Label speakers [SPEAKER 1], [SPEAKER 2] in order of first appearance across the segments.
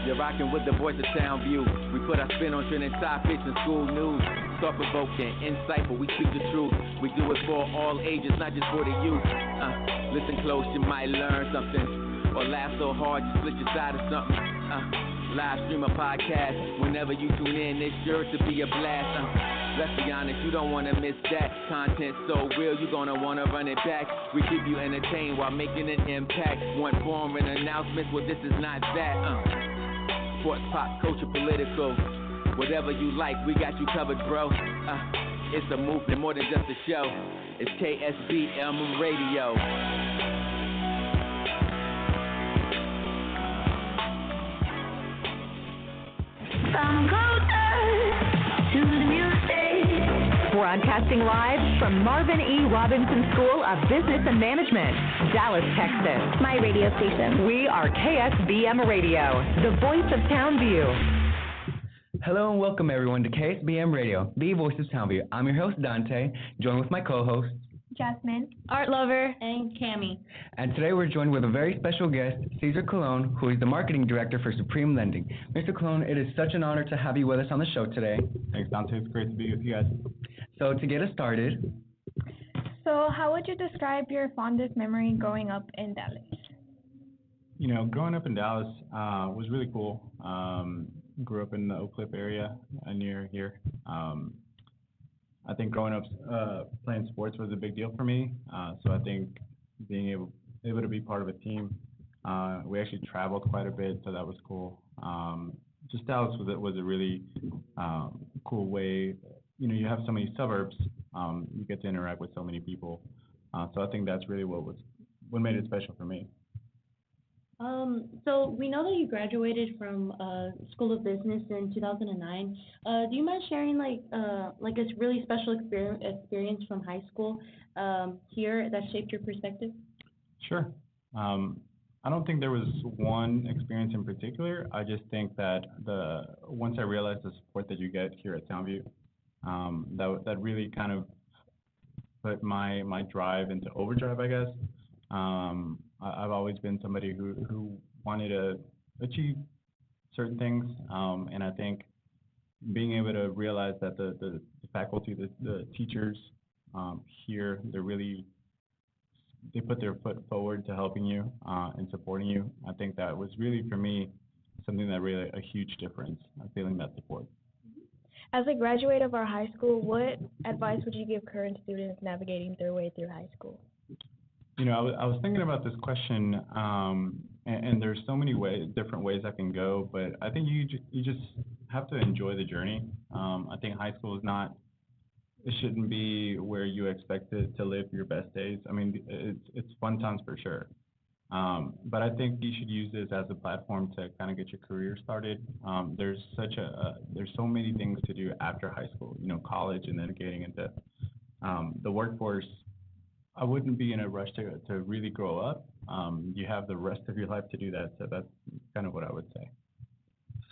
[SPEAKER 1] You're rocking with the voice of Town View. We put our spin on trending topics and school news. Thought-provoking, insightful, we speak the truth. We do it for all ages, not just for the youth. Listen close, you might learn something. Or laugh so hard, you split your side of something. Live stream a podcast. Whenever you tune in, it's sure to be a blast. Let's be honest, you don't want to miss that. Content so real, you're going to want to run it back. We keep you entertained while making an impact. Want forum and announcements, well, this is not that. Sports, pop, culture, political. Whatever you like, we got you covered, bro. It's a movement more than just a show. It's SBM Radio.
[SPEAKER 2] Come closer to the music. Broadcasting live from Marvin E. Robinson School of Business and Management, Dallas, Texas. My radio station. We are KSBM Radio, the voice of Townview.
[SPEAKER 3] Hello and welcome everyone to KSBM Radio, the voice of Townview. I'm your host Dante, joined with my co-hosts
[SPEAKER 4] Jasmine, Art Lover, and Cammie.
[SPEAKER 3] And today we're joined with a very special guest, Cesar Colón, who is the marketing director for Supreme Lending. Mr. Colón, it is such an honor to have you with us on the show today.
[SPEAKER 5] Thanks, Dante. It's great to be with you guys.
[SPEAKER 3] So to get us started.
[SPEAKER 4] So how would you describe your fondest memory growing up in Dallas?
[SPEAKER 5] You know, growing up in Dallas was really cool. Grew up in the Oak Cliff area near here. I think growing up playing sports was a big deal for me. So I think being able to be part of a team, we actually traveled quite a bit, so that was cool. Just Dallas was a really cool way. You know, you have so many suburbs, you get to interact with so many people. So I think that's really what made it special for me.
[SPEAKER 6] So we know that you graduated from School of Business in 2009. Do you mind sharing like a really special experience from high school here that shaped your perspective?
[SPEAKER 5] Sure. I don't think there was one experience in particular. I just think that once I realized the support that you get here at Townview, that really kind of put my drive into overdrive, I guess. I've always been somebody who wanted to achieve certain things, and I think being able to realize that the faculty, the teachers here, they put their foot forward to helping you and supporting you. I think that was really, for me, something that really a huge difference, feeling that support.
[SPEAKER 4] As a graduate of our high school, what advice would you give current students navigating their way through high school?
[SPEAKER 5] You know, I was thinking about this question, and there's so many different ways I can go, but I think you just have to enjoy the journey. I think high school it shouldn't be where you expect to live your best days. I mean, it's fun times for sure, but I think you should use this as a platform to kind of get your career started. There's so many things to do after high school, you know, college, and then getting into the workforce. I wouldn't be in a rush to really grow up. You have the rest of your life to do that, so that's kind of what I would say.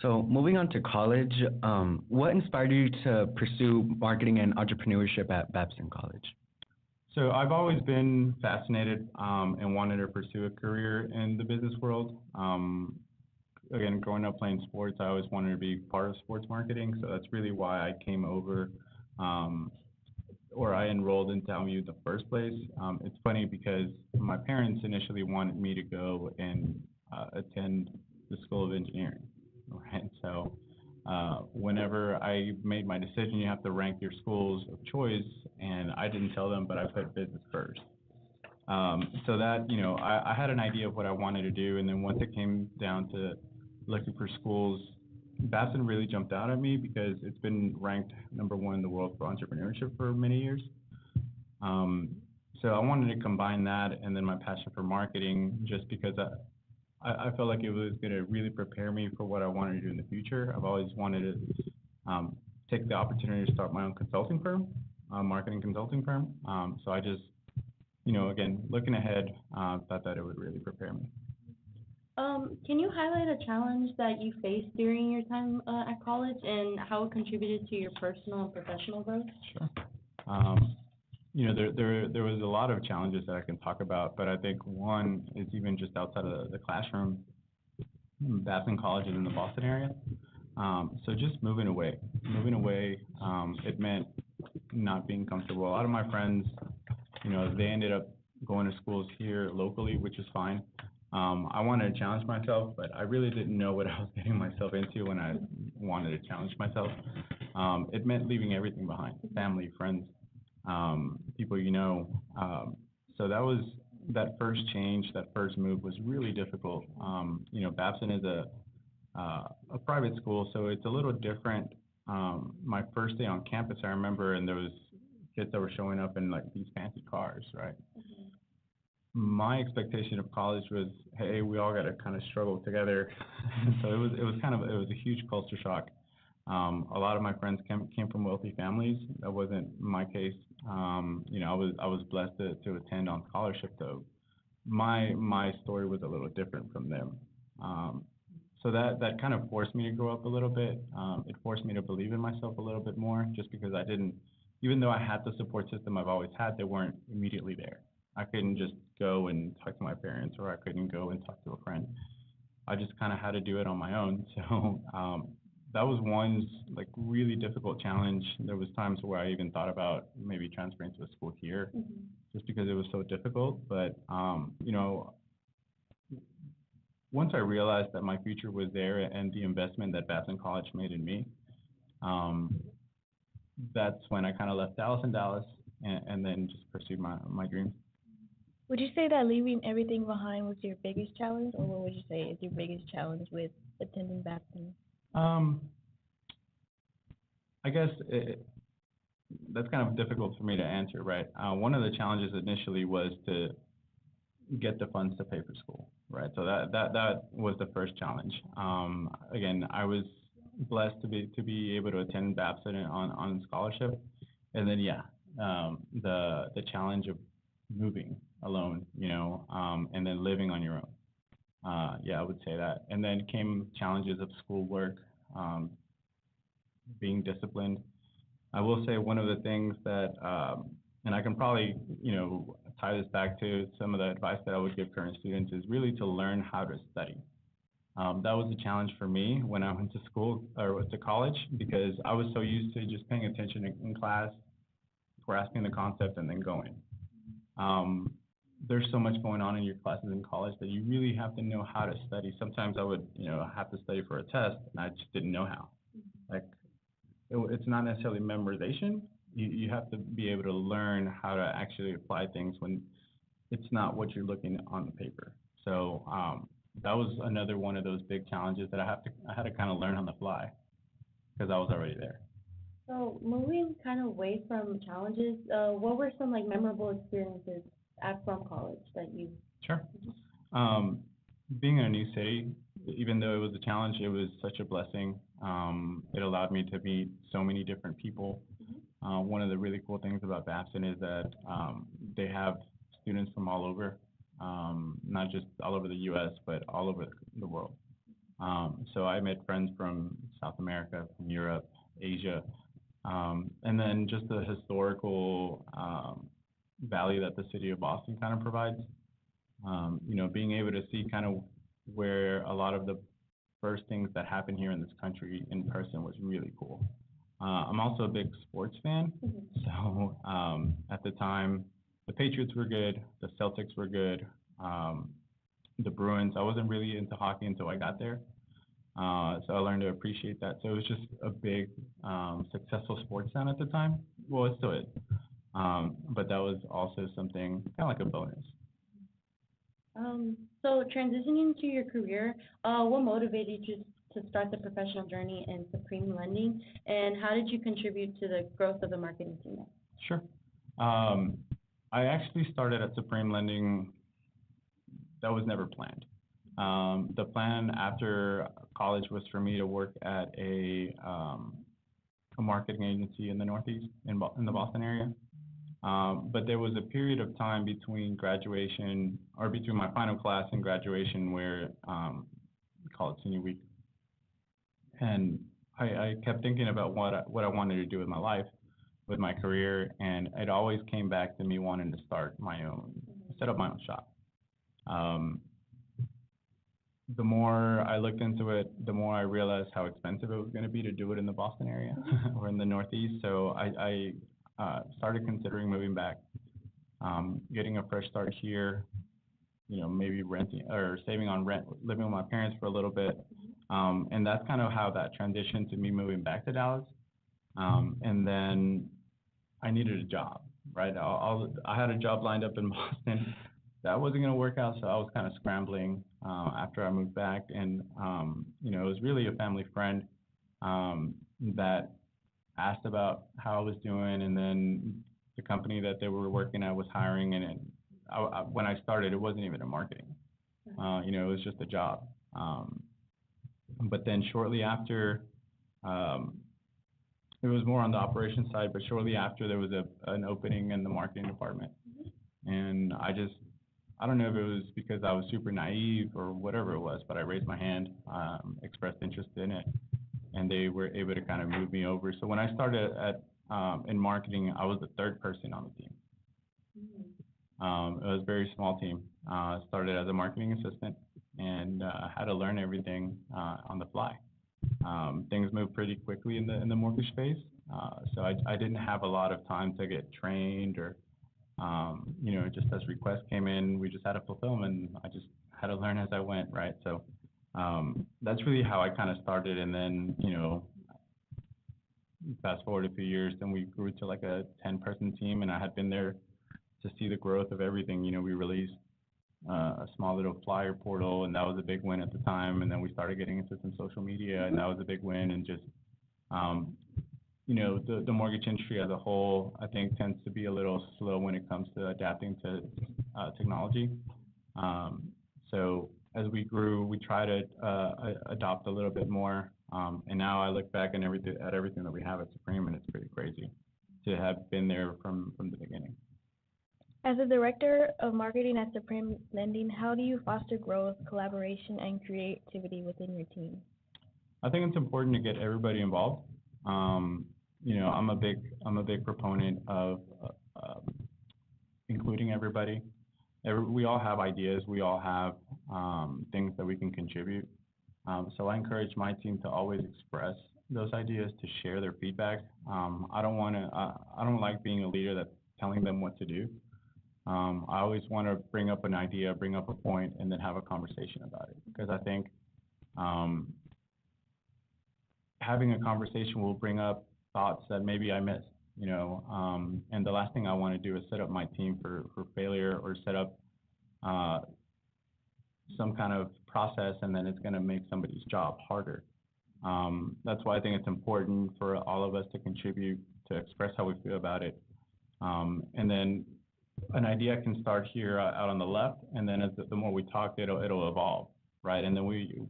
[SPEAKER 3] So moving on to college, what inspired you to pursue marketing and entrepreneurship at Babson College?
[SPEAKER 5] So I've always been fascinated and wanted to pursue a career in the business world. Again, growing up playing sports, I always wanted to be part of sports marketing, so that's really why I came over. Or I enrolled in Townview in the first place. It's funny because my parents initially wanted me to go and attend the School of Engineering, right? So whenever I made my decision, you have to rank your schools of choice, and I didn't tell them, but I put business first. So that, you know, I had an idea of what I wanted to do, and then once it came down to looking for schools, Babson really jumped out at me because it's been ranked #1 in the world for entrepreneurship for many years. So I wanted to combine that and then my passion for marketing, just because I felt like it was going to really prepare me for what I wanted to do in the future. I've always wanted to take the opportunity to start my own consulting firm, marketing consulting firm. So I just, you know, again, looking ahead, thought that it would really prepare me.
[SPEAKER 6] Can you highlight a challenge that you faced during your time at college and how it contributed to your personal and professional growth?
[SPEAKER 5] Sure. You know, there was a lot of challenges that I can talk about, but I think one is even just outside of the classroom. Babson College is in the Boston area. So just moving away, it meant not being comfortable. A lot of my friends, they ended up going to schools here locally, which is fine. I wanted to challenge myself, but I really didn't know what I was getting myself into when I wanted to challenge myself. It meant leaving everything behind, family, friends, people so that first change, that first move was really difficult. Babson is a private school, so it's a little different. My first day on campus, I remember, and there was kids that were showing up in like these fancy cars, right?
[SPEAKER 6] Mm-hmm.
[SPEAKER 5] My expectation of college was, hey, we all got to kind of struggle together. So it was a huge culture shock. A lot of my friends came from wealthy families. That wasn't my case. I was blessed to attend on scholarship, though. My story was a little different from them. So that kind of forced me to grow up a little bit. It forced me to believe in myself a little bit more, just because I didn't, even though I had the support system I've always had, they weren't immediately there. I couldn't just go and talk to my parents, or I couldn't go and talk to a friend. I just kind of had to do it on my own. So that was one like really difficult challenge. There was times where I even thought about maybe transferring to a school here, just because it was so difficult. But once I realized that my future was there and the investment that Babson College made in me, that's when I kind of left Dallas and then just pursued my dreams.
[SPEAKER 4] Would you say that leaving everything behind was your biggest challenge, or what would you say is your biggest challenge with attending Babson?
[SPEAKER 5] I guess that's kind of difficult for me to answer, right? One of the challenges initially was to get the funds to pay for school, right? So that was the first challenge. Again, I was blessed to be able to attend Babson on scholarship, and then the challenge of moving alone, and then living on your own. I would say that. And then came challenges of schoolwork, being disciplined. I will say one of the things that, and I can probably, tie this back to some of the advice that I would give current students, is really to learn how to study. That was a challenge for me when I went to school or to college, because I was so used to just paying attention in class, grasping the concept, and then going. There's so much going on in your classes in college that you really have to know how to study. Sometimes I would, have to study for a test, and I just didn't know how. Like, it's not necessarily memorization. You have to be able to learn how to actually apply things when it's not what you're looking at on the paper. So that was another one of those big challenges that I had to kind of learn on the fly, because I was already there.
[SPEAKER 6] So moving kind of away from challenges, what were some like memorable experiences from college that you?
[SPEAKER 5] Sure. Being in a new city, even though it was a challenge, it was such a blessing. It allowed me to meet so many different people. One of the really cool things about Babson is that they have students from all over, not just all over the U.S., but all over the world. So I met friends from South America, from Europe, Asia, and then just the historical value that the city of Boston kind of provides. Being able to see kind of where a lot of the first things that happen here in this country in person was really cool. I'm also a big sports fan, so at the time, the Patriots were good, the Celtics were good, the Bruins. I wasn't really into hockey until I got there, so I learned to appreciate that. So it was just a big, successful sports town at the time. Well, it still is, but that was also something kind of like a bonus.
[SPEAKER 6] So transitioning to your career, what motivated you to start the professional journey in Supreme Lending, and how did you contribute to the growth of the marketing team?
[SPEAKER 5] Sure. I actually started at Supreme Lending. That was never planned. The plan after college was for me to work at a marketing agency in the Northeast, in the Boston area. But there was a period of time between graduation, or between my final class and graduation, where we call it senior week. And I kept thinking about what I wanted to do with my life, with my career, and it always came back to me wanting to set up my own shop. the more I looked into it, the more I realized how expensive it was going to be to do it in the Boston area or in the Northeast. So I started considering moving back, getting a fresh start here, maybe renting or saving on rent, living with my parents for a little bit. And that's kind of how that transitioned to me moving back to Dallas. And then I needed a job, right? I had a job lined up in Boston. That wasn't going to work out, so I was kind of scrambling after I moved back. And, it was really a family friend that asked about how I was doing, and then the company that they were working at was hiring, and when I started, it wasn't even in marketing. It was just a job. But then shortly after, it was more on the operations side, but shortly after there was an opening in the marketing department. And I don't know if it was because I was super naive or whatever it was, but I raised my hand, expressed interest in it, and they were able to kind of move me over. So when I started in marketing, I was the third person on the team. It was a very small team. I started as a marketing assistant and had to learn everything on the fly. Things moved pretty quickly in the mortgage space, so I didn't have a lot of time to get trained or, just as requests came in, we just had to fulfill them, and I just had to learn as I went, right? So that's really how I kind of started, and then, fast forward a few years, then we grew to like a 10-person team, and I had been there to see the growth of everything. We released a small little flyer portal, and that was a big win at the time. And then we started getting into some social media, and that was a big win. And just, the mortgage industry as a whole, I think, tends to be a little slow when it comes to adapting to technology. So as we grew, we tried to adopt a little bit more. And now I look back at everything that we have at Supreme, and it's pretty crazy to have been there from the beginning.
[SPEAKER 4] As a director of marketing at Supreme Lending, how do you foster growth, collaboration, and creativity within your team?
[SPEAKER 5] I think it's important to get everybody involved. I'm a big proponent of including everybody. We all have ideas. We all have things that we can contribute. So I encourage my team to always express those ideas, to share their feedback. I don't like being a leader that's telling them what to do. I always want to bring up an idea, bring up a point, and then have a conversation about it. Because I think having a conversation will bring up thoughts that maybe I missed, and the last thing I want to do is set up my team for failure, or set up some kind of process, and then it's going to make somebody's job harder. That's why I think it's important for all of us to contribute, to express how we feel about it. And then an idea can start here out on the left, and then the more we talk, it'll evolve, right? And then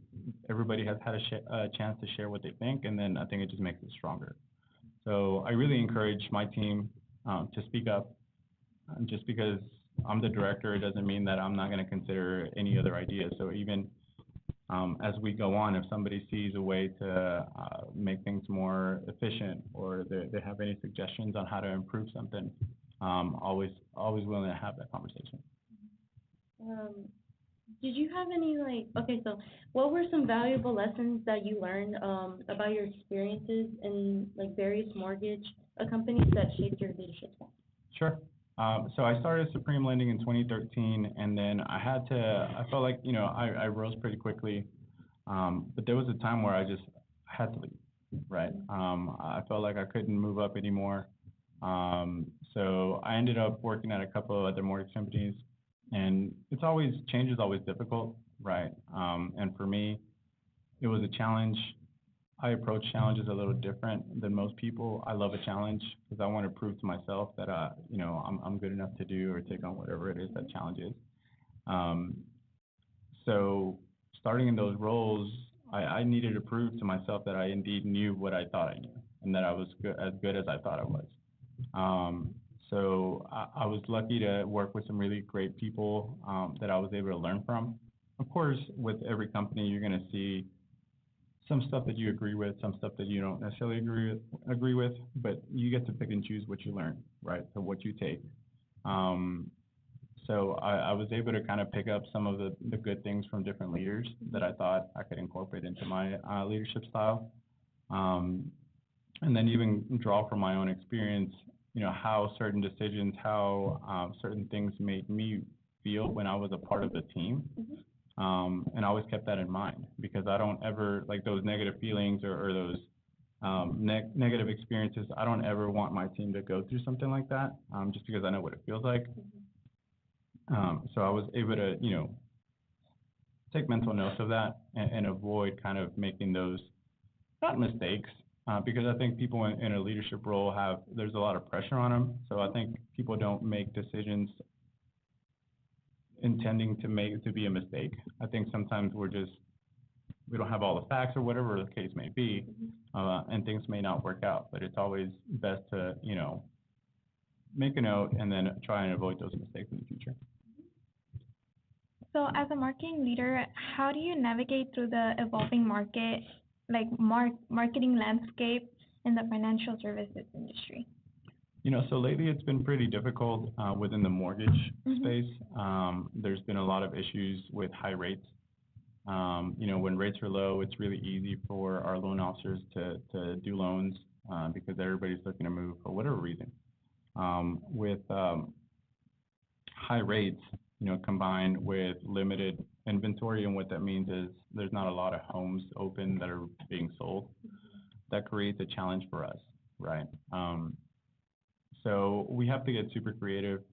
[SPEAKER 5] everybody has had a chance to share what they think, and then I think it just makes it stronger. So I really encourage my team to speak up. Just because I'm the director, it doesn't mean that I'm not going to consider any other ideas. So even as we go on, if somebody sees a way to make things more efficient, or they have any suggestions on how to improve something, always willing to have that conversation.
[SPEAKER 6] Did you have any so what were some valuable lessons that you learned about your experiences in various mortgage companies that shaped your leadership style?
[SPEAKER 5] Sure. So I started Supreme Lending in 2013, and then I felt like, I rose pretty quickly, but there was a time where I had to leave, right? I felt like I couldn't move up anymore. So I ended up working at a couple of other mortgage companies, and change is always difficult, right? And for me, it was a challenge. I approach challenges a little different than most people. I love a challenge because I want to prove to myself that, I'm good enough to do or take on whatever it is that challenge is. So starting in those roles, I needed to prove to myself that I indeed knew what I thought I knew, and that I was as good as I thought I was. So I was lucky to work with some really great people that I was able to learn from. Of course, with every company, you're going to see some stuff that you agree with, some stuff that you don't necessarily agree with, but you get to pick and choose what you learn, right? So what you take. So I was able to kind of pick up some of the good things from different leaders that I thought I could incorporate into my leadership style. And then even draw from my own experience, how certain decisions, how certain things made me feel when I was a part of the team. And I always kept that in mind because I don't ever, like those negative feelings or those negative experiences, I don't ever want my team to go through something like that, just because I know what it feels like. So I was able to, take mental notes of that and avoid kind of making those, not mistakes, because I think people in a leadership role there's a lot of pressure on them. So I think people don't make decisions intending to be a mistake. I think sometimes we don't have all the facts or whatever the case may be, and things may not work out, but it's always best to, make a note and then try and avoid those mistakes in the future.
[SPEAKER 7] So as a marketing leader, how do you navigate through the evolving market, like marketing landscape in the financial services industry?
[SPEAKER 5] So lately it's been pretty difficult within the mortgage space. There's been a lot of issues with high rates. When rates are low, it's really easy for our loan officers to do loans because everybody's looking to move for whatever reason. With high rates, combined with limited inventory, and what that means is there's not a lot of homes open that are being sold. That creates a challenge for us, right? So we have to get super creative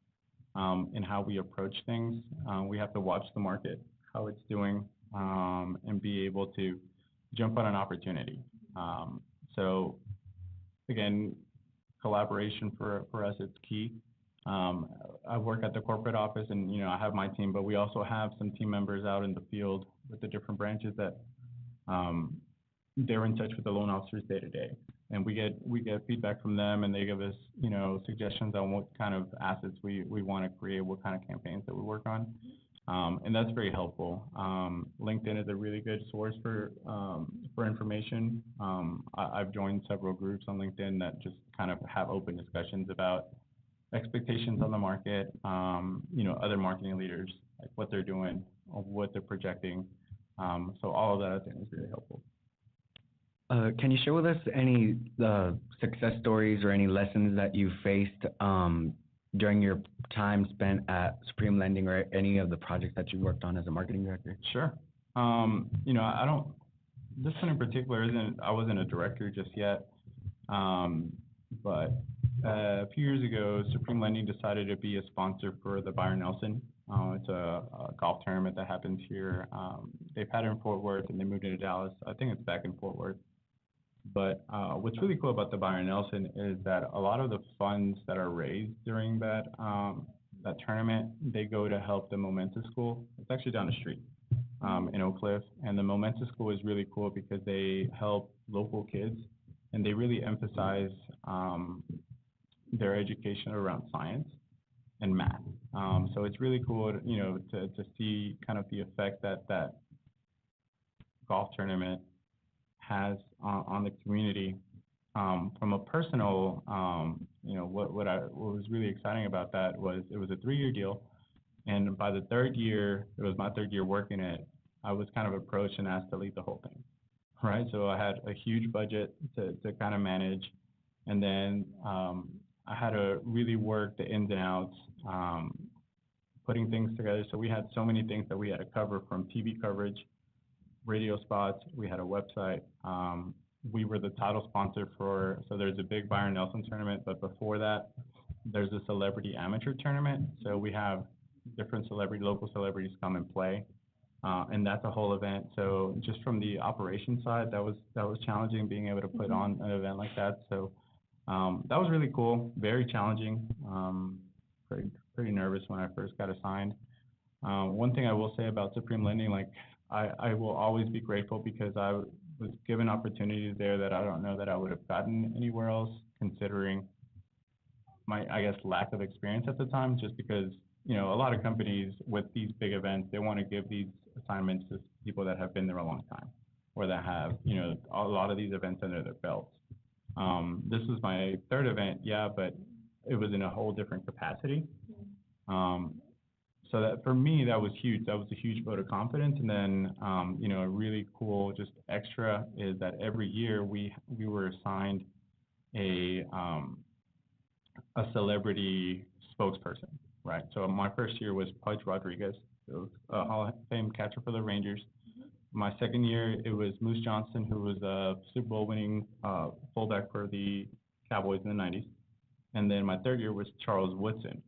[SPEAKER 5] in how we approach things. We have to watch the market, how it's doing, and be able to jump on an opportunity. So again, collaboration for us is key. I work at the corporate office and, I have my team, but we also have some team members out in the field with the different branches that they're in touch with the loan officers day to day. And we get feedback from them, and they give us, suggestions on what kind of assets we want to create, what kind of campaigns that we work on. And that's very helpful. LinkedIn is a really good source for information. I've joined several groups on LinkedIn that just kind of have open discussions about expectations on the market, other marketing leaders, like what they're doing, what they're projecting. So all of that, I think, is really helpful.
[SPEAKER 3] Can you share with us any success stories or any lessons that you faced during your time spent at Supreme Lending or any of the projects that you worked on as a marketing director?
[SPEAKER 5] Sure. This one in particular I wasn't a director just yet, but a few years ago, Supreme Lending decided to be a sponsor for the Byron Nelson. It's a golf tournament that happens here. They've had it in Fort Worth, and they moved into Dallas. I think it's back in Fort Worth. But what's really cool about the Byron Nelson is that a lot of the funds that are raised during that tournament, they go to help the Momentous School. It's actually down the street in Oak Cliff. And the Momentous School is really cool because they help local kids, and they really emphasize their education around science and math. So it's really cool, to see kind of the effect that golf tournament has on the community. From a personal, what was really exciting about that was it was a 3-year deal, and by the third year, it was my third year working it, I was kind of approached and asked to lead the whole thing, right? So I had a huge budget to kind of manage, and then I had to really work the ins and outs, putting things together. So we had so many things that we had to cover, from TV coverage, radio spots, we had a website. We were the title sponsor so there's a big Byron Nelson tournament, but before that, there's a celebrity amateur tournament. So we have different local celebrities come and play, and that's a whole event. So just from the operation side, that was challenging, being able to put on an event like that. So that was really cool, very challenging, pretty nervous when I first got assigned. One thing I will say about Supreme Lending, I will always be grateful because I was given opportunities there that I don't know that I would have gotten anywhere else, considering my, lack of experience at the time, just because, a lot of companies with these big events, they want to give these assignments to people that have been there a long time, or that have, a lot of these events under their belts. This was my third event, but it was in a whole different capacity. so that for me, that was huge. That was a huge vote of confidence. And then, a really cool just extra is that every year we were assigned a celebrity spokesperson, right? So my first year was Pudge Rodriguez, who was a Hall of Fame catcher for the Rangers. My second year, it was Moose Johnston, who was a Super Bowl winning fullback for the Cowboys in the 90s. And then my third year was Charles Woodson.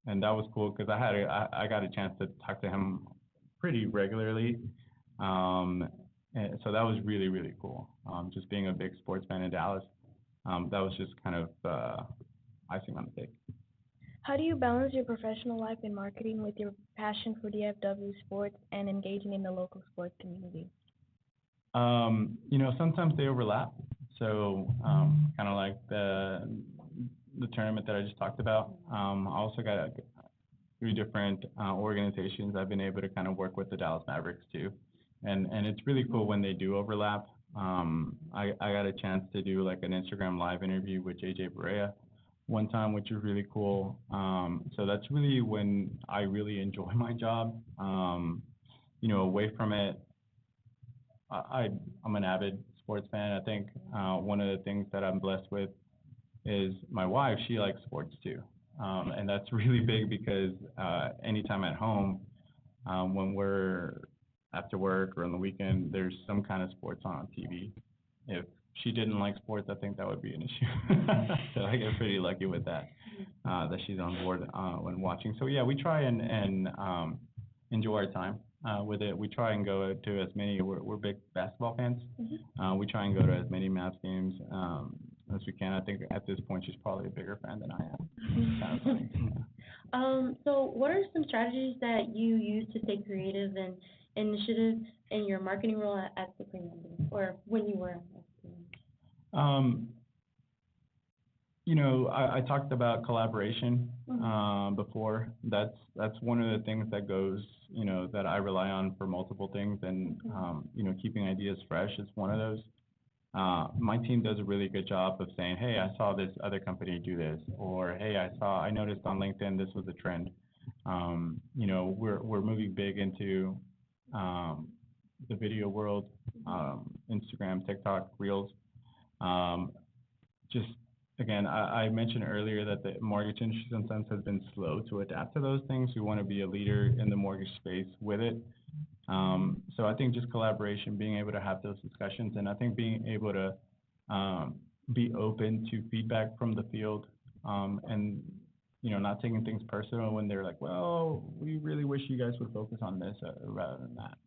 [SPEAKER 5] And that was cool because I got a chance to talk to him pretty regularly. And so that was really, really cool. Just being a big sports fan in Dallas, that was just kind of icing on the cake.
[SPEAKER 4] How do you balance your professional life in marketing with your passion for DFW sports and engaging in the local sports community?
[SPEAKER 5] Sometimes they overlap. So kind of like the tournament that I just talked about. I also got 3 different organizations I've been able to kind of work with the Dallas Mavericks too. And it's really cool when they do overlap. I got a chance to do like an Instagram live interview with JJ Barea one time, which was really cool. So that's really when I really enjoy my job. Away from it, I'm an avid sports fan. I think one of the things that I'm blessed with is my wife. She likes sports too. And that's really big because anytime at home, when we're after work or on the weekend, there's some kind of sports on TV. If she didn't like sports, I think that would be an issue. So I get pretty lucky with that, that she's on board when watching. So yeah, we try and enjoy our time with it. We try and go to as many, we're big basketball fans. We try and go to as many Mavs games as we can. I think at this point she's probably a bigger fan than I am. Kind of funny.
[SPEAKER 6] So what are some strategies that you use to stay creative and initiative in your marketing role at Supreme Lending, or when you were at Supreme?
[SPEAKER 5] I talked about collaboration before. That's one of the things that goes, that I rely on for multiple things, and keeping ideas fresh is one of those. My team does a really good job of saying, hey, I saw this other company do this, or hey, I noticed on LinkedIn this was a trend. We're moving big into the video world, Instagram, TikTok, Reels. Just again, I mentioned earlier that the mortgage industry sometimes has been slow to adapt to those things. We want to be a leader in the mortgage space with it. So I think just collaboration, being able to have those discussions, and I think being able to be open to feedback from the field, and not taking things personal when they're like, well, we really wish you guys would focus on this rather than that.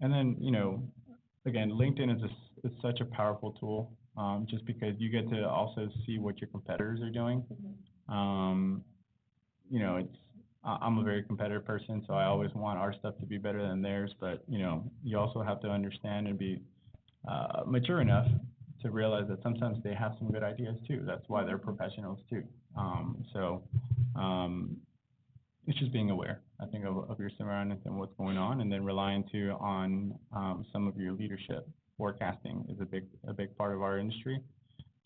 [SPEAKER 5] And then, again, LinkedIn is such a powerful tool, just because you get to also see what your competitors are doing. I'm a very competitive person, so I always want our stuff to be better than theirs. But you also have to understand and be mature enough to realize that sometimes they have some good ideas too. That's why they're professionals too. It's just being aware, I think, of your surroundings and what's going on, and then relying on some of your leadership. Forecasting is a big part of our industry.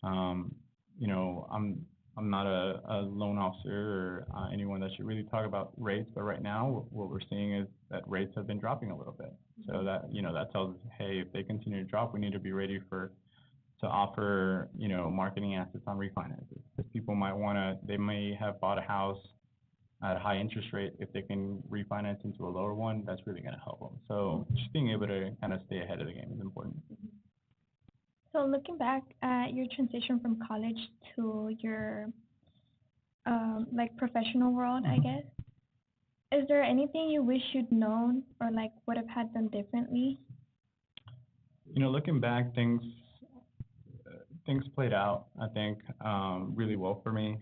[SPEAKER 5] I'm not a loan officer or anyone that should really talk about rates, but right now what we're seeing is that rates have been dropping a little bit. So that that tells us, hey, if they continue to drop, we need to be ready to offer marketing assets on refinances, because people they may have bought a house at a high interest rate. If they can refinance into a lower one, that's really going to help them. So just being able to kind of stay ahead of the game is important.
[SPEAKER 7] So looking back at your transition from college to your professional world, I guess, is there anything you wish you'd known or would have had done differently?
[SPEAKER 5] Looking back, things played out, I think, really well for me.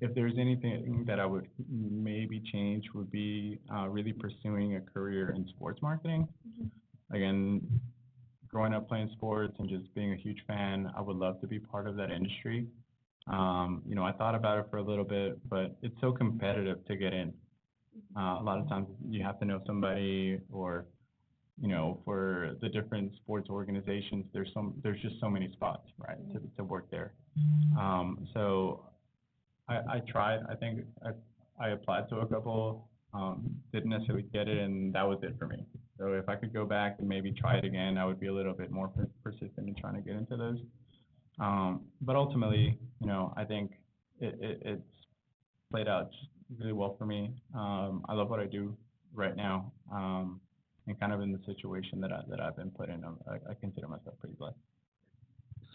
[SPEAKER 5] If there's anything that I would maybe change, would be really pursuing a career in sports marketing. Again, growing up playing sports and just being a huge fan, I would love to be part of that industry. I thought about it for a little bit, but it's so competitive to get in. A lot of times you have to know somebody, or for the different sports organizations, there's just so many spots, right, to work there. So I tried. I think I applied to a couple, didn't necessarily get it, and that was it for me. So if I could go back and maybe try it again, I would be a little bit more persistent in trying to get into those. But ultimately, I think it's played out really well for me. I love what I do right now, and kind of in the situation that I've been put in. I consider myself pretty blessed.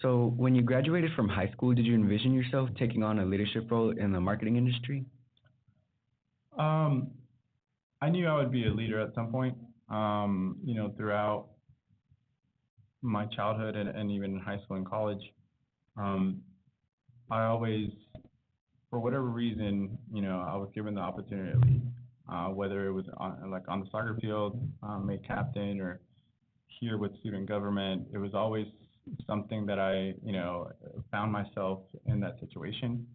[SPEAKER 3] So when you graduated from high school, did you envision yourself taking on a leadership role in the marketing industry?
[SPEAKER 5] I knew I would be a leader at some point. Throughout my childhood and even in high school and college, I always, for whatever reason, I was given the opportunity to lead, whether it was on the soccer field, made captain, or here with student government. It was always something that I, found myself in that situation.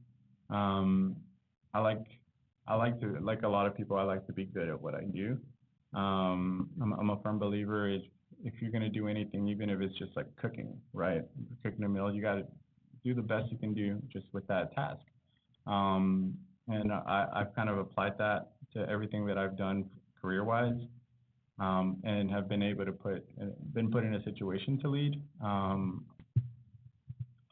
[SPEAKER 5] I like to, like a lot of people, I like to be good at what I do. I'm a firm believer if you're going to do anything, even if it's just like cooking, right? Cooking a meal, you got to do the best you can do just with that task. And I've kind of applied that to everything that I've done career-wise, and have been able to been put in a situation to lead.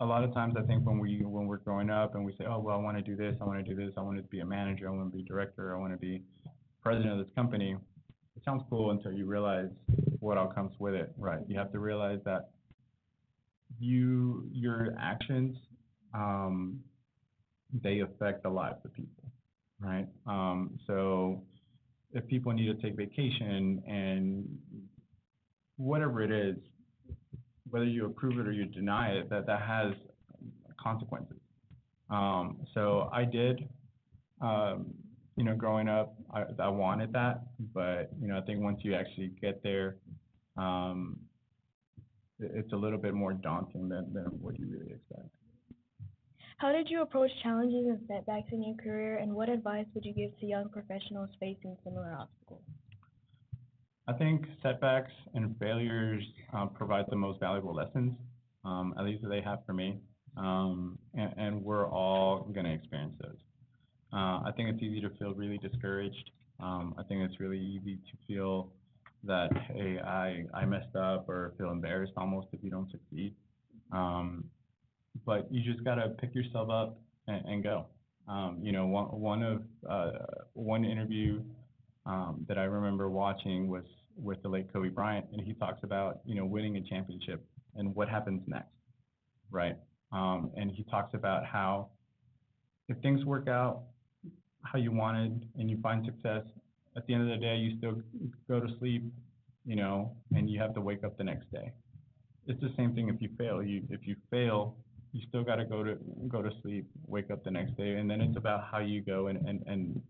[SPEAKER 5] A lot of times I think when we're growing up and we say, oh, well, I want to do this, I want to do this, I want to be a manager, I want to be director, I want to be president of this company. It sounds cool until you realize what all comes with it, right? You have to realize that your actions, they affect the lives of people, right? So if people need to take vacation and whatever it is, whether you approve it or you deny it, that has consequences. So I did, growing up, I wanted that, but, I think once you actually get there, it's a little bit more daunting than what you really expect.
[SPEAKER 4] How did you approach challenges and setbacks in your career, and what advice would you give to young professionals facing similar obstacles?
[SPEAKER 5] I think setbacks and failures provide the most valuable lessons, at least they have for me, and we're all going to experience those. I think it's easy to feel really discouraged. I think it's really easy to feel that, hey, I messed up, or feel embarrassed almost if you don't succeed. But you just got to pick yourself up and go. One interview that I remember watching was with the late Kobe Bryant, and he talks about, winning a championship and what happens next, right? And he talks about how if things work out how you wanted and you find success, at the end of the day, you still go to sleep, and you have to wake up the next day. It's the same thing if you fail. If you fail, you still got to go to sleep, wake up the next day, and then it's about how you go and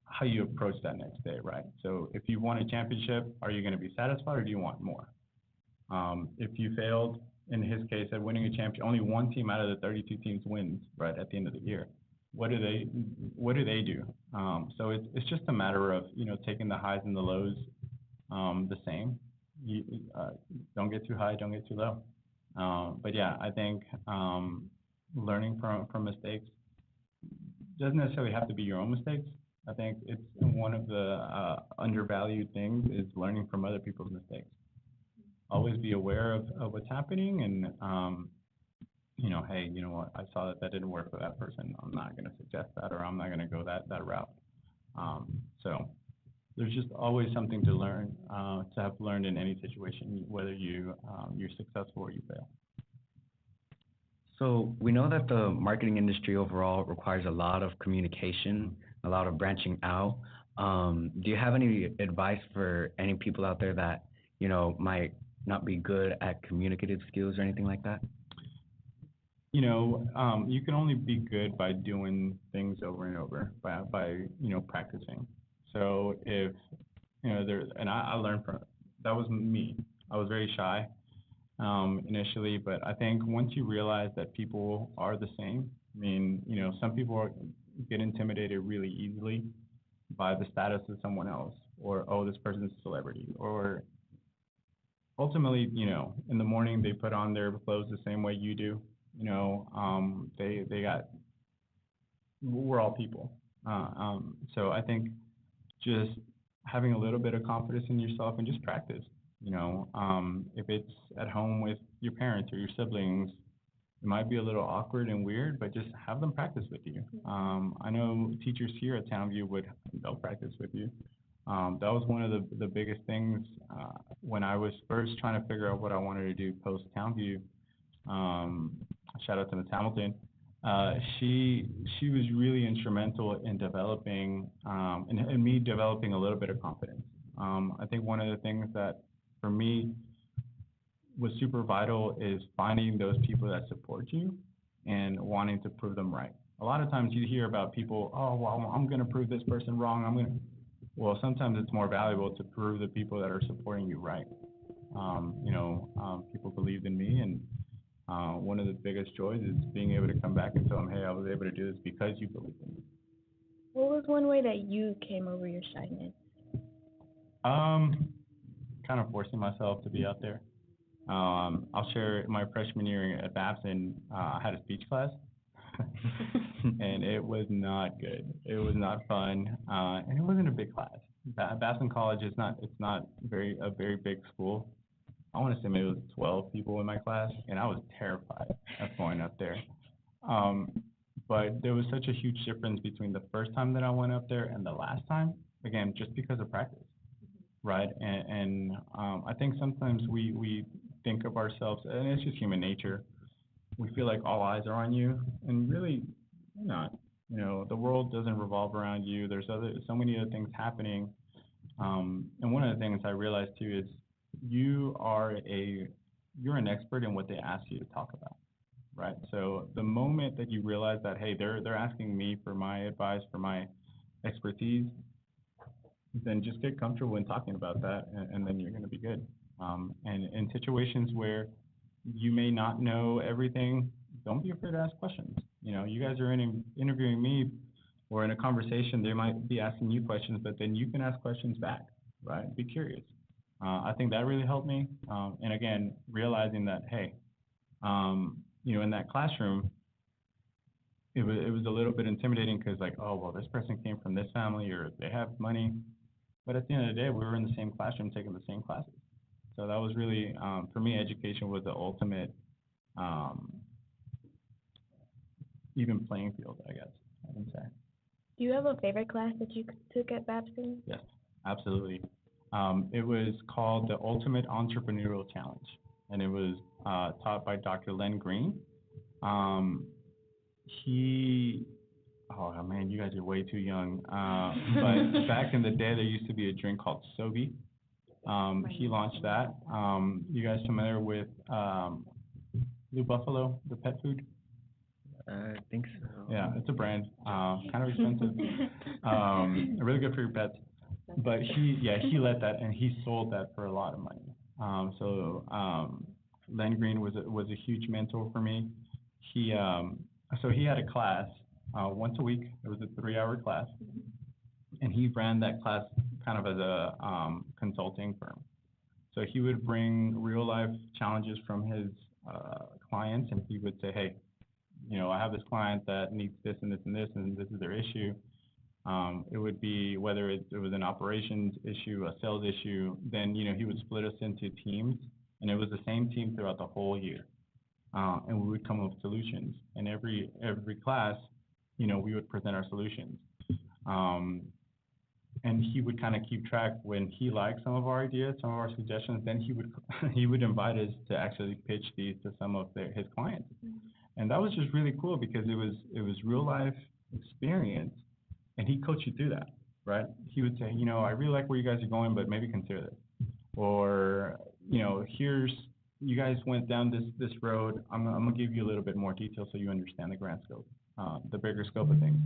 [SPEAKER 5] how you approach that next day, right? So if you won a championship, are you going to be satisfied, or do you want more? If you failed, in his case, at winning a championship, only one team out of the 32 teams wins, right, at the end of the year. What do they do? So it's just a matter of, taking the highs and the lows the same. You don't get too high, don't get too low. But yeah, I think learning from mistakes doesn't necessarily have to be your own mistakes. I think it's one of the undervalued things is learning from other people's mistakes. Always be aware of what's happening, and hey, you know what? I saw that didn't work for that person. I'm not going to suggest that, or I'm not going to go that route. So there's just always something to learn, to have learned in any situation, whether you're successful or you fail.
[SPEAKER 3] So we know that the marketing industry overall requires a lot of communication, a lot of branching out. Do you have any advice for any people out there that, might not be good at communicative skills or anything like that?
[SPEAKER 5] You can only be good by doing things over and over, by practicing. So if, I learned from, that was me. I was very shy initially, but I think once you realize that people are the same, some people get intimidated really easily by the status of someone else, or, oh, this person's a celebrity, or ultimately, in the morning they put on their clothes the same way you do. They got we're all people. So I think just having a little bit of confidence in yourself and just practice. If it's at home with your parents or your siblings, it might be a little awkward and weird, but just have them practice with you. I know teachers here at Townview they'll practice with you. That was one of the biggest things when I was first trying to figure out what I wanted to do post Townview. Shout out to Ms. Hamilton. She was really instrumental in developing and me developing a little bit of confidence. I think one of the things that for me was super vital is finding those people that support you and wanting to prove them right. A lot of times you hear about people, oh, well, I'm going to prove this person wrong. Well, sometimes it's more valuable to prove the people that are supporting you right. People believed in me, and one of the biggest joys is being able to come back and tell them, hey, I was able to do this because you believed in me.
[SPEAKER 4] What was one way that you came over your shyness?
[SPEAKER 5] Kind of forcing myself to be out there. I'll share my freshman year at Babson, I had a speech class, and it was not good. It was not fun, and it wasn't a big class. Babson College it's not a very big school. I want to say maybe it was 12 people in my class, and I was terrified of going up there. But there was such a huge difference between the first time that I went up there and the last time, again, just because of practice, right? And I think sometimes we think of ourselves, and it's just human nature, we feel like all eyes are on you, and really you're not. The world doesn't revolve around you. There's so many other things happening. And one of the things I realized too is you're an expert in what they ask you to talk about, right? So the moment that you realize that, hey, they're asking me for my advice, for my expertise, then just get comfortable in talking about that, and then you're going to be good. And in situations where you may not know everything, don't be afraid to ask questions. You guys are interviewing me, or in a conversation, they might be asking you questions, but then you can ask questions back, right? Be curious. I think that really helped me. And again, realizing that, hey, in that classroom, it was a little bit intimidating because like, oh, well, this person came from this family or they have money. But at the end of the day, we were in the same classroom taking the same classes. So that was really, for me, education was the ultimate even playing field, I guess I can say.
[SPEAKER 4] Do you have a favorite class that you took at Babson?
[SPEAKER 5] Yes, absolutely. It was called the Ultimate Entrepreneurial Challenge, and it was taught by Dr. Len Green. Oh man, you guys are way too young. But back in the day, there used to be a drink called Sobe. He launched that. You guys familiar with Blue Buffalo, the pet food?
[SPEAKER 3] I think so.
[SPEAKER 5] Yeah, it's a brand, kind of expensive, really good for your pets. But he led that, and he sold that for a lot of money. So Len Green was a huge mentor for me. He had a class once a week. It was a 3-hour class, and he ran that class kind of as a consulting firm. So he would bring real life challenges from his clients, and he would say, hey, I have this client that needs this and this and this, and this is their issue. It would be whether it was an operations issue, a sales issue, then, he would split us into teams, and it was the same team throughout the whole year. And we would come up with solutions. And every class, we would present our solutions. And he would kind of keep track when he liked some of our ideas, some of our suggestions, then he would invite us to actually pitch these to some of his clients. And that was just really cool because it was real life experience, and he coached you through that, right? He would say, I really like where you guys are going, but maybe consider this. Or, you guys went down this road. I'm gonna give you a little bit more detail so you understand the grand scope, the bigger scope of things.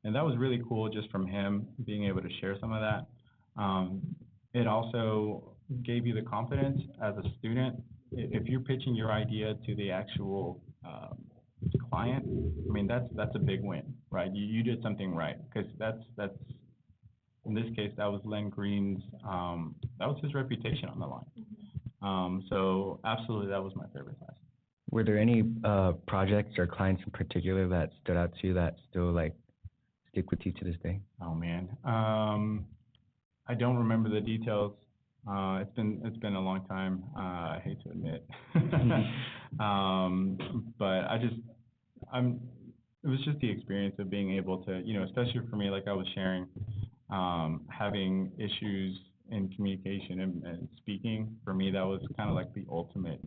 [SPEAKER 5] And that was really cool just from him being able to share some of that. It also gave you the confidence as a student. If you're pitching your idea to the actual client, I mean, that's a big win, right? You did something right, because that's in this case, that was Len Green's, that was his reputation on the line. So absolutely, that was my favorite class.
[SPEAKER 3] Were there any projects or clients in particular that stood out to you that still stick with you to this day?
[SPEAKER 5] Oh man, I don't remember the details. It's been a long time. I hate to admit, but it was just the experience of being able to, especially for me, like I was sharing, having issues in communication and speaking. For me, that was kind of like the ultimate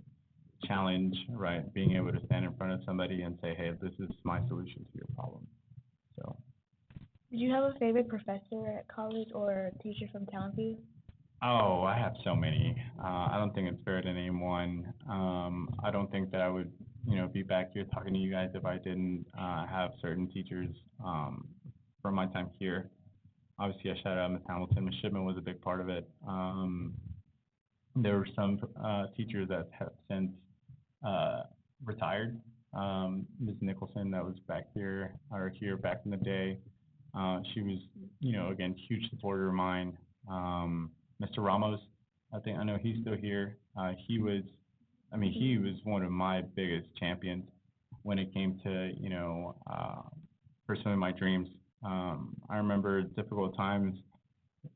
[SPEAKER 5] challenge, right? Being able to stand in front of somebody and say, "Hey, this is my solution to your problem." So.
[SPEAKER 4] Did you have a favorite professor at college or teacher from Townview?
[SPEAKER 5] Oh, I have so many. I don't think it's fair to name one. I don't think that I would, be back here talking to you guys if I didn't have certain teachers from my time here. Obviously, I shout out Ms. Hamilton. Ms. Shipman was a big part of it. There were some teachers that have since retired. Ms. Nicholson, that was back here back in the day. She was, again, huge supporter of mine. Mr. Ramos, I know he's still here. He was one of my biggest champions when it came to, pursuing my dreams. I remember difficult times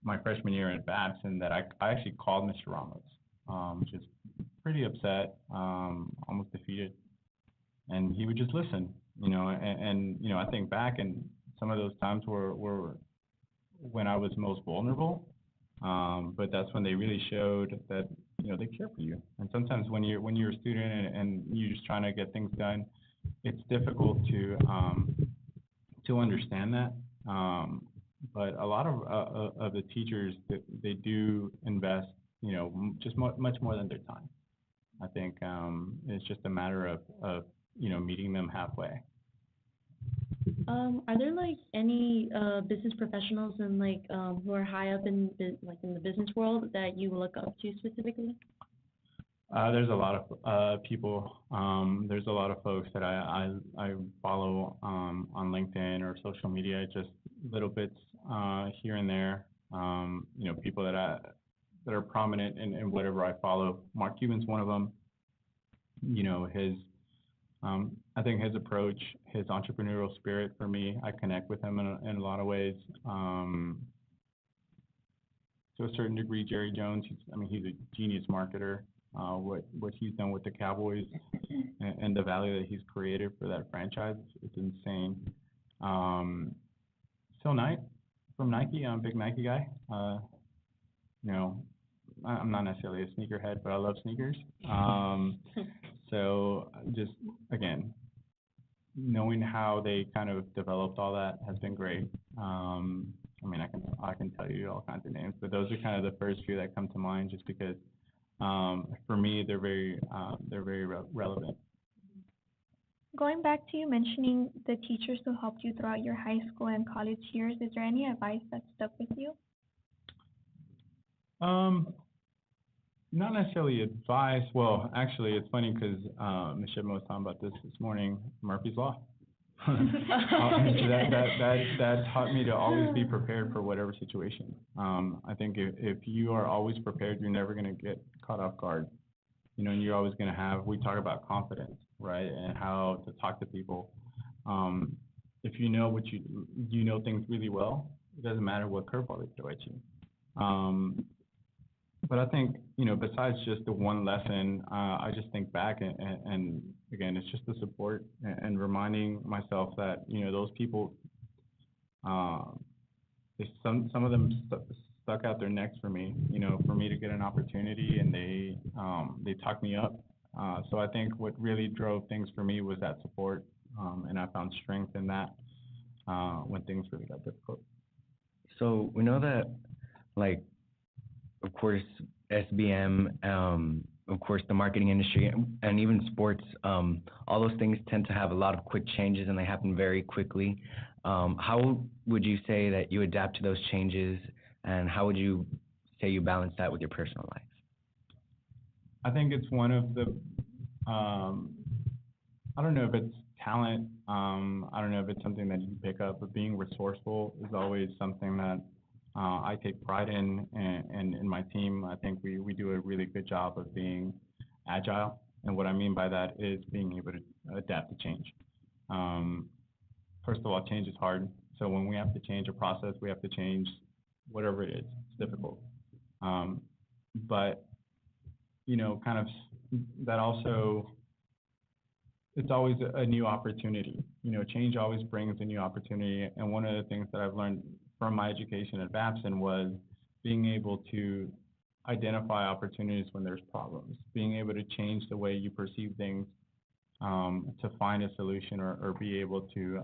[SPEAKER 5] my freshman year at Babson that I actually called Mr. Ramos, just pretty upset, almost defeated. And he would just listen, and I think back and some of those times were when I was most vulnerable. But that's when they really showed that, they care for you. And sometimes when you're a student and you're just trying to get things done, it's difficult to understand that. But a lot of the teachers, they do invest, just much more than their time. I think it's just a matter of meeting them halfway.
[SPEAKER 6] Are there like any business professionals and who are high up in in the business world that you look up to specifically?
[SPEAKER 5] There's a lot of people. There's a lot of folks that I follow on LinkedIn or social media, just little bits here and there. People that are prominent in whatever I follow. Mark Cuban's one of them. I think his approach, his entrepreneurial spirit for me, I connect with him in a lot of ways. To a certain degree, Jerry Jones, he's a genius marketer. What he's done with the Cowboys and the value that he's created for that franchise, it's insane. Phil Knight from Nike, I'm a big Nike guy. I'm not necessarily a sneakerhead, but I love sneakers. So just, again, knowing how they kind of developed all that has been great. I can tell you all kinds of names, but those are kind of the first few that come to mind just because for me, they're very relevant.
[SPEAKER 7] Going back to you mentioning the teachers who helped you throughout your high school and college years, is there any advice that stuck with you?
[SPEAKER 5] Not necessarily advice. Well, actually, it's funny because Ms. Shipman was talking about this morning, Murphy's Law. That taught me to always be prepared for whatever situation. I think if you are always prepared, you're never going to get caught off guard. And you're always going to have, we talk about confidence, right? And how to talk to people. If you know you know things really well, it doesn't matter what curveball they throw at you. But I think, besides just the one lesson, I just think back and again, it's just the support and reminding myself that, those people, some of them stuck out their necks for me, for me to get an opportunity, and they talked me up. So I think what really drove things for me was that support, and I found strength in that when things really got difficult.
[SPEAKER 3] So we know that, of course, SBM, of course, the marketing industry, and even sports, all those things tend to have a lot of quick changes, and they happen very quickly. How would you say that you adapt to those changes, and how would you say you balance that with your personal life?
[SPEAKER 5] I think it's one of the, I don't know if it's talent, I don't know if it's something that you pick up, but being resourceful is always something that I take pride in, and in my team, I think we do a really good job of being agile. And what I mean by that is being able to adapt to change. First of all, change is hard. So when we have to change a process, we have to change whatever it is. It's difficult. But, kind of that also, it's always a new opportunity. Change always brings a new opportunity. And one of the things that I've learned from my education at Babson was being able to identify opportunities when there's problems, being able to change the way you perceive things to find a solution or be able to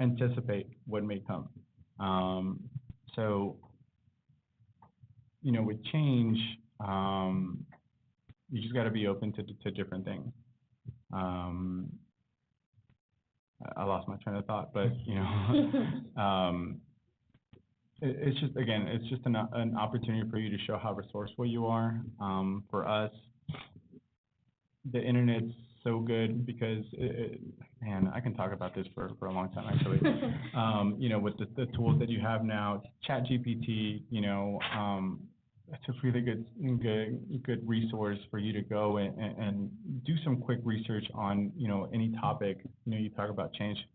[SPEAKER 5] anticipate what may come. So, with change, you just got to be open to different things. I lost my train of thought, but it's just, again, it's just an opportunity for you to show how resourceful you are. For us, the internet's so good because, man, I can talk about this for a long time, actually. With the tools that you have now, ChatGPT, it's a really good resource for you to go and do some quick research on, any topic. You talk about change.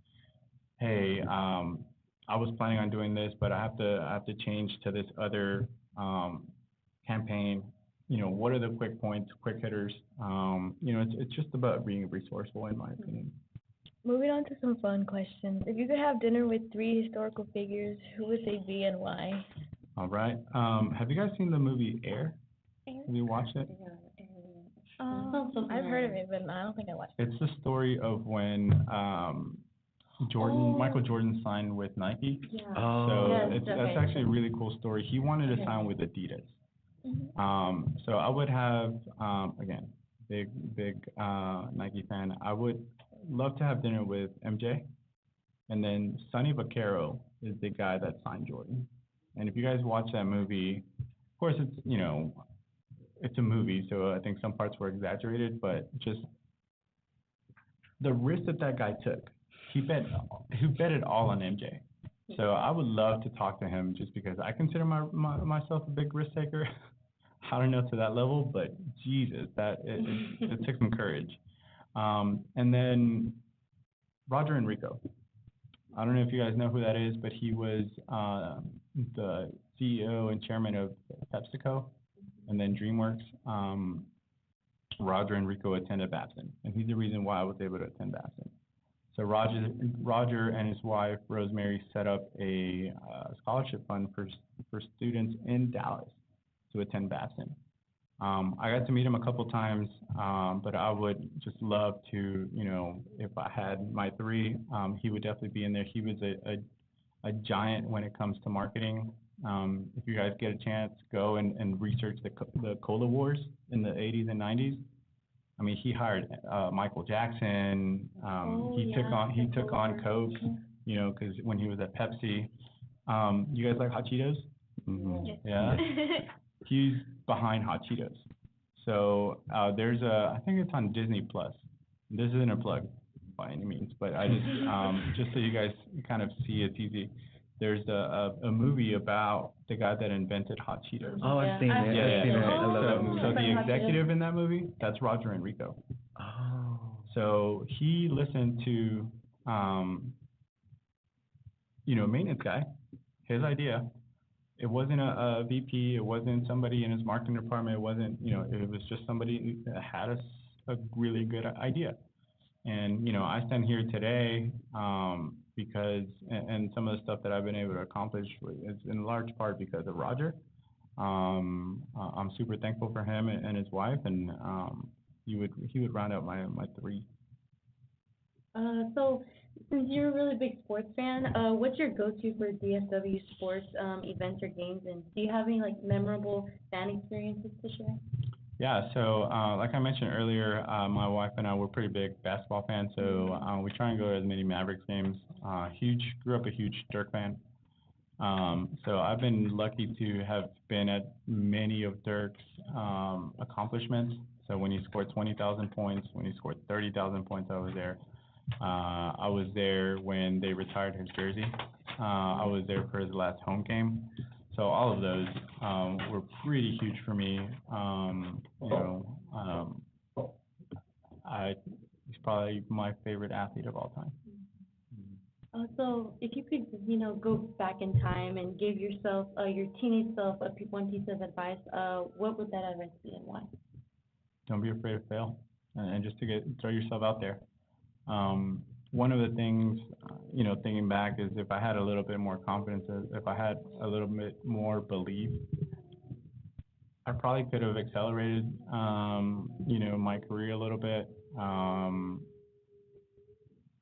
[SPEAKER 5] Hey, I was planning on doing this, but I have to change to this other campaign. What are the quick points, quick hitters? It's just about being resourceful, in my opinion.
[SPEAKER 4] Moving on to some fun questions. If you could have dinner with 3 historical figures, who would they be and why?
[SPEAKER 5] All right. Have you guys seen the movie Air? Have you watched it?
[SPEAKER 4] I've heard of it, but I don't think I watched it.
[SPEAKER 5] It's the story of when Michael Jordan signed with Nike.
[SPEAKER 6] Yeah.
[SPEAKER 5] So that's actually a really cool story. He wanted to sign with Adidas. So I would have, again, big Nike fan. I would love to have dinner with MJ, and then Sonny Vaccaro is the guy that signed Jordan. And if you guys watch that movie, of course it's it's a movie, so I think some parts were exaggerated, but just the risk that guy took, he bet it all on MJ. So I would love to talk to him just because I consider myself a big risk taker. I don't know to that level, but Jesus, it took some courage. And then Roger Enrico. I don't know if you guys know who that is, but he was the CEO and chairman of PepsiCo and then DreamWorks. Roger Enrico attended Babson, and he's the reason why I was able to attend Babson. So Roger and his wife, Rosemary, set up a scholarship fund for students in Dallas to attend Babson. I got to meet him a couple times, but I would just love to, if I had my 3, he would definitely be in there. He was a giant when it comes to marketing. If you guys get a chance, go and research the Cola Wars in the 80s and 90s. I mean, he hired Michael Jackson. He took on Coke, because when he was at Pepsi. You guys like Hot Cheetos? Mm-hmm. Yeah. He's behind Hot Cheetos. So there's I think it's on Disney Plus. This isn't a plug by any means, but I just so you guys kind of see it's easy. There's a movie about the guy that invented Hot Cheetos.
[SPEAKER 3] Oh, I've seen it.
[SPEAKER 5] Yeah.
[SPEAKER 3] I've seen it. I love that movie.
[SPEAKER 5] So the executive in that movie, that's Roger Enrico.
[SPEAKER 3] Oh.
[SPEAKER 5] So he listened to, maintenance guy, his idea. It wasn't a VP. It wasn't somebody in his marketing department. It wasn't, it was just somebody that had a really good idea. And, I stand here today because, and some of the stuff that I've been able to accomplish is in large part because of Roger. I'm super thankful for him and his wife, and he would round out my 3.
[SPEAKER 6] So since you're a really big sports fan, what's your go-to for DFW sports events or games, and do you have any memorable fan experiences to share?
[SPEAKER 5] Yeah, so like I mentioned earlier, my wife and I were pretty big basketball fans, so we try and go to as many Mavericks games. Grew up a huge Dirk fan. So I've been lucky to have been at many of Dirk's accomplishments. So when he scored 20,000 points, when he scored 30,000 points, I was there. I was there when they retired his jersey. I was there for his last home game. So all of those were pretty huge for me. He's probably my favorite athlete of all time.
[SPEAKER 6] So if you could, go back in time and give yourself, your teenage self, one piece of advice, what would that advice be and why?
[SPEAKER 5] Don't be afraid to fail, and just to throw yourself out there. One of the things, thinking back, is if I had a little bit more confidence, if I had a little bit more belief, I probably could have accelerated, my career a little bit.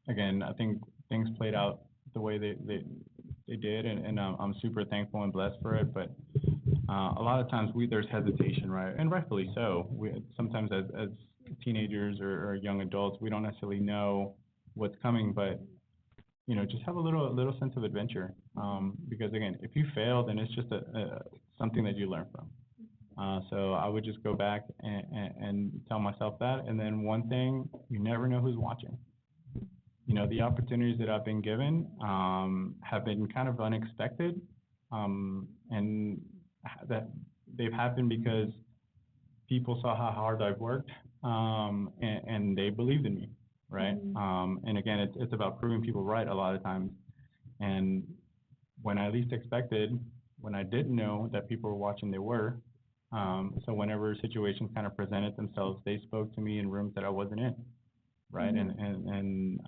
[SPEAKER 5] Again, I think things played out the way they did, and I'm super thankful and blessed for it. But a lot of times there's hesitation, right? And rightfully so. Sometimes as teenagers or young adults, we don't necessarily know what's coming, but just have a little sense of adventure. Because again, if you fail, then it's just something that you learn from. So I would just go back and tell myself that. And then one thing, you never know who's watching. The opportunities that I've been given have been kind of unexpected, and that they've happened because people saw how hard I've worked, and they believed in me, right? And again, it's about proving people right a lot of times. And when I least expected, when I didn't know that people were watching, they were. So whenever situations kind of presented themselves, they spoke to me in rooms that I wasn't in. Right. And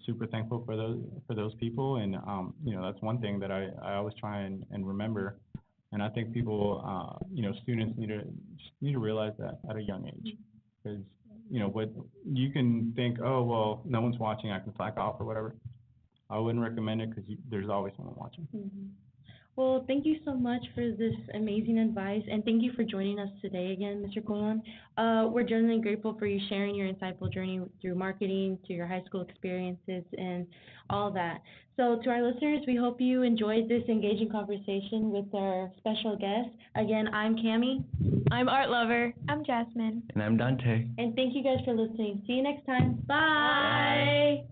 [SPEAKER 5] super thankful for those people. And, that's one thing that I always try and remember. And I think people, students need to realize that at a young age, because, what you can think, oh, well, no one's watching, I can slack off or whatever. I wouldn't recommend it, because there's always someone watching.
[SPEAKER 6] Well, thank you so much for this amazing advice, and thank you for joining us today again, Mr. Colón. We're genuinely grateful for you sharing your insightful journey through marketing, to your high school experiences, and all that. So to our listeners, we hope you enjoyed this engaging conversation with our special guest. Again, I'm Cammie.
[SPEAKER 4] I'm Art Lover.
[SPEAKER 7] I'm Jasmine.
[SPEAKER 3] And I'm Dante.
[SPEAKER 6] And thank you guys for listening. See you next time. Bye.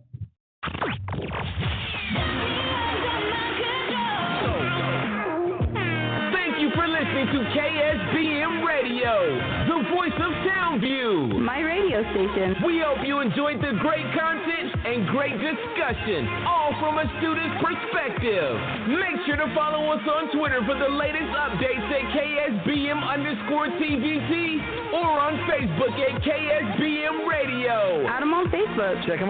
[SPEAKER 1] For listening to KSBM Radio, the voice of Townview.
[SPEAKER 2] My radio station.
[SPEAKER 1] We hope you enjoyed the great content and great discussion, all from a student's perspective. Make sure to follow us on Twitter for the latest updates at KSBM_TVT or on Facebook at KSBM Radio.
[SPEAKER 2] Add them on Facebook.
[SPEAKER 3] Check them out.